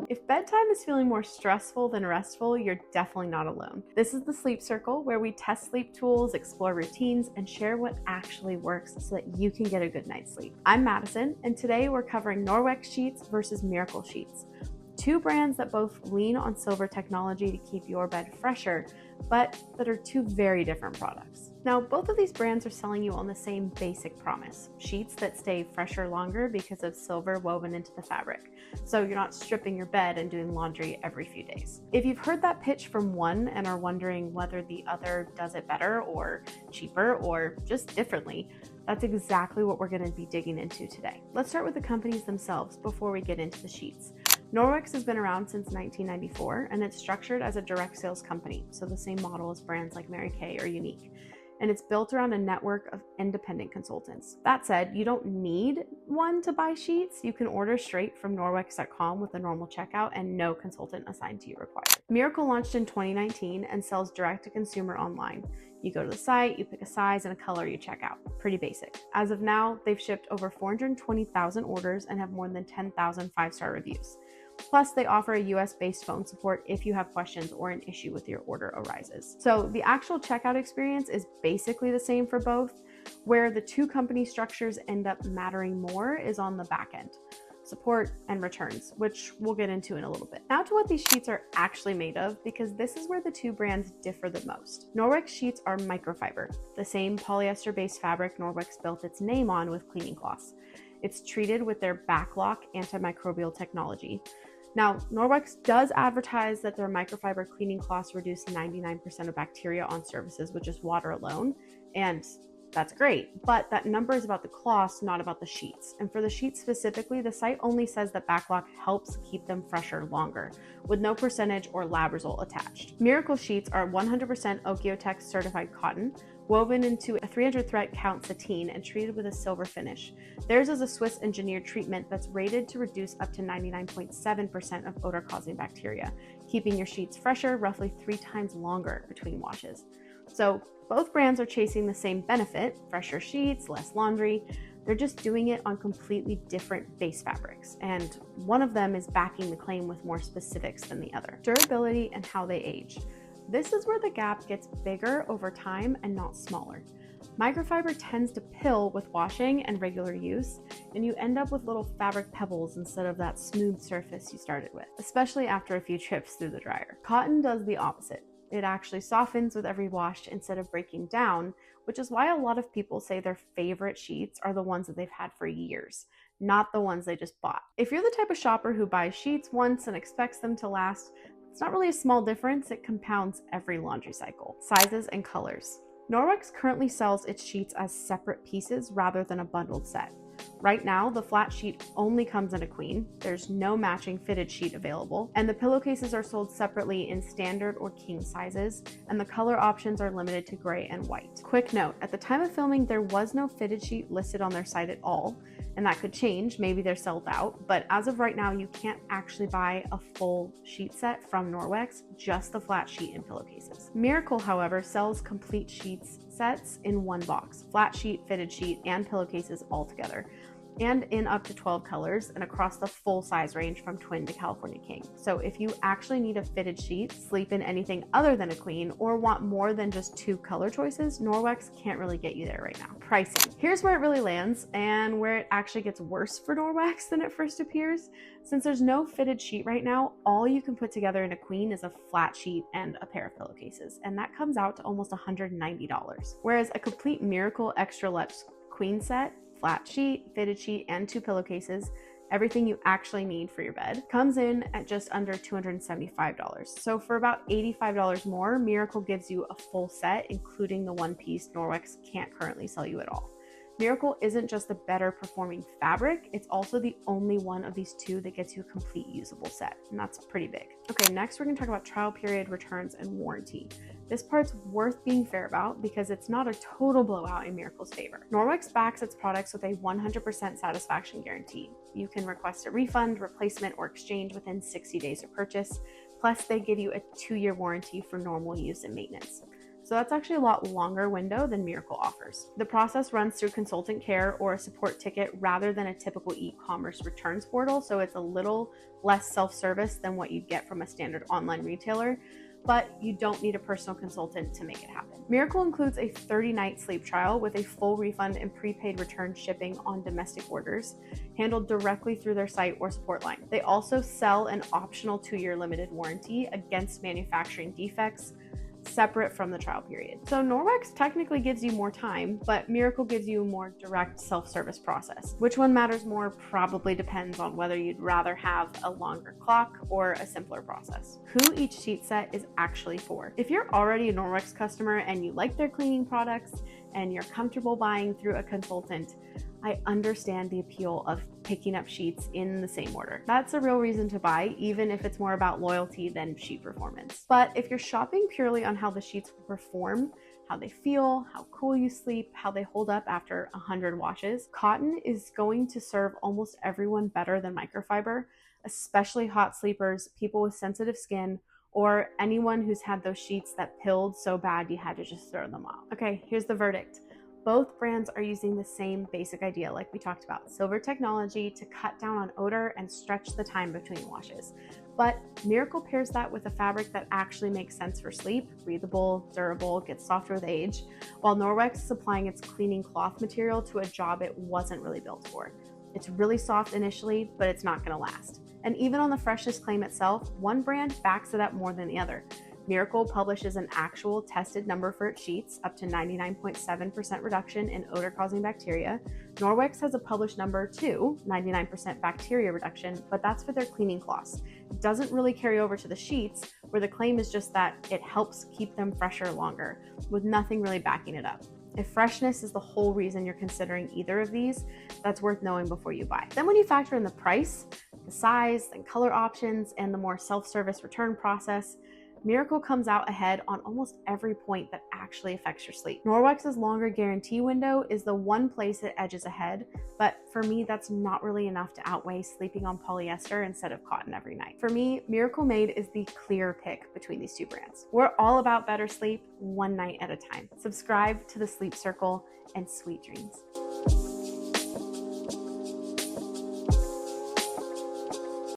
If bedtime is feeling more stressful than restful, you're definitely not alone. This is the Sleep Circle, where we test sleep tools, explore routines, and share what actually works so that you can get a good night's sleep. I'm Madison, and today we're covering Norwex Sheets versus Miracle Sheets. Two brands that both lean on silver technology to keep your bed fresher, but that are two very different products. Now, both of these brands are selling you on the same basic promise: sheets that stay fresher longer because of silver woven into the fabric, so you're not stripping your bed and doing laundry every few days. If you've heard that pitch from one and are wondering whether the other does it better or cheaper or just differently, that's exactly what we're going to be digging into today. Let's start with the companies themselves before we get into the sheets. Norwex has been around since 1994, and it's structured as a direct sales company, so the same model as brands like Mary Kay or Unique. And it's built around a network of independent consultants. That said, you don't need one to buy sheets. You can order straight from norwex.com with a normal checkout and no consultant assigned to you required. Miracle launched in 2019 and sells direct to consumer online. You go to the site, you pick a size and a color, you check out. Pretty basic. As of now, they've shipped over 420,000 orders and have more than 10,000 five-star reviews. Plus, they offer a US-based phone support if you have questions or an issue with your order arises. So the actual checkout experience is basically the same for both. Where the two company structures end up mattering more is on the back end: support and returns, which we'll get into in a little bit. Now to what these sheets are actually made of, because this is where the two brands differ the most. Norwex sheets are microfiber, the same polyester-based fabric Norwex built its name on with cleaning cloths. It's treated with their backlock antimicrobial technology. Now, Norwex does advertise that their microfiber cleaning cloths reduce 99% of bacteria on surfaces with just water alone, and that's great, but that number is about the cloths, not about the sheets. And for the sheets specifically, the site only says that backlock helps keep them fresher longer, with no percentage or lab result attached. Miracle sheets are 100% Oeko-Tex certified cotton, woven into a 300 thread count sateen and treated with a silver finish. Theirs is a Swiss engineered treatment that's rated to reduce up to 99.7% of odor-causing bacteria, keeping your sheets fresher roughly 3 times longer between washes. So both brands are chasing the same benefit: fresher sheets, less laundry. They're just doing it on completely different base fabrics, and one of them is backing the claim with more specifics than the other. Durability and how they age. This is where the gap gets bigger over time and not smaller. Microfiber tends to pill with washing and regular use, and you end up with little fabric pebbles instead of that smooth surface you started with, especially after a few trips through the dryer. Cotton does the opposite. It actually softens with every wash instead of breaking down, which is why a lot of people say their favorite sheets are the ones that they've had for years, not the ones they just bought. If you're the type of shopper who buys sheets once and expects them to last, it's not really a small difference. It compounds every laundry cycle. Sizes and colors. Norwex currently sells its sheets as separate pieces rather than a bundled set. Right now, the flat sheet only comes in a queen. There's no matching fitted sheet available, and the pillowcases are sold separately in standard or king sizes, and the color options are limited to gray and white. Quick note, at the time of filming, there was no fitted sheet listed on their site at all, and that could change. Maybe they're sold out, but as of right now, you can't actually buy a full sheet set from Norwex, just the flat sheet and pillowcases. Miracle, however, sells complete sheets sets in one box: flat sheet, fitted sheet, and pillowcases all together, and in up to 12 colors and across the full size range from twin to California king. So if you actually need a fitted sheet, sleep in anything other than a queen, or want more than just 2 color choices, Norwex can't really get you there right now. Pricing. Here's where it really lands and where it actually gets worse for Norwex than it first appears. Since there's no fitted sheet right now, all you can put together in a queen is a flat sheet and a pair of pillowcases, and that comes out to almost $190. Whereas a complete Miracle Extra Luxe queen set, flat sheet, fitted sheet, and 2 pillowcases, everything you actually need for your bed, comes in at just under $275. So for about $85 more, Miracle gives you a full set, including the one piece Norwex can't currently sell you at all. Miracle isn't just the better performing fabric, it's also the only one of these two that gets you a complete usable set, and that's pretty big. Okay, next we're gonna talk about trial period, returns, and warranty. This part's worth being fair about because it's not a total blowout in Miracle's favor. Norwex backs its products with a 100% satisfaction guarantee. You can request a refund, replacement, or exchange within 60 days of purchase. Plus, they give you a 2-year warranty for normal use and maintenance. So that's actually a lot longer window than Miracle offers. The process runs through consultant care or a support ticket rather than a typical e-commerce returns portal, so it's a little less self-service than what you'd get from a standard online retailer, but you don't need a personal consultant to make it happen. Miracle includes a 30-night sleep trial with a full refund and prepaid return shipping on domestic orders, handled directly through their site or support line. They also sell an optional 2-year limited warranty against manufacturing defects, separate from the trial period. So Norwex technically gives you more time, but Miracle gives you a more direct self-service process. Which one matters more probably depends on whether you'd rather have a longer clock or a simpler process. Who each sheet set is actually for. If you're already a Norwex customer and you like their cleaning products and you're comfortable buying through a consultant, I understand the appeal of picking up sheets in the same order. That's a real reason to buy, even if it's more about loyalty than sheet performance. But if you're shopping purely on how the sheets will perform, how they feel, how cool you sleep, how they hold up after 100 washes, cotton is going to serve almost everyone better than microfiber, especially hot sleepers, people with sensitive skin, or anyone who's had those sheets that pilled so bad you had to just throw them out. Okay, here's the verdict. Both brands are using the same basic idea like we talked about, silver technology to cut down on odor and stretch the time between washes. But Miracle pairs that with a fabric that actually makes sense for sleep, breathable, durable, gets softer with age, while Norwex is applying its cleaning cloth material to a job it wasn't really built for. It's really soft initially, but it's not gonna last. And even on the freshness claim itself, one brand backs it up more than the other. Miracle publishes an actual tested number for its sheets, up to 99.7% reduction in odor-causing bacteria. Norwex has a published number too, 99% bacteria reduction, but that's for their cleaning cloths. It doesn't really carry over to the sheets, where the claim is just that it helps keep them fresher longer, with nothing really backing it up. If freshness is the whole reason you're considering either of these, that's worth knowing before you buy. Then when you factor in the price, the size, and color options, and the more self-service return process, Miracle comes out ahead on almost every point that actually affects your sleep. Norwex's longer guarantee window is the one place it edges ahead, but for me, that's not really enough to outweigh sleeping on polyester instead of cotton every night. For me, Miracle Made is the clear pick between these two brands. We're all about better sleep, one night at a time. Subscribe to the Sleep Circle and sweet dreams.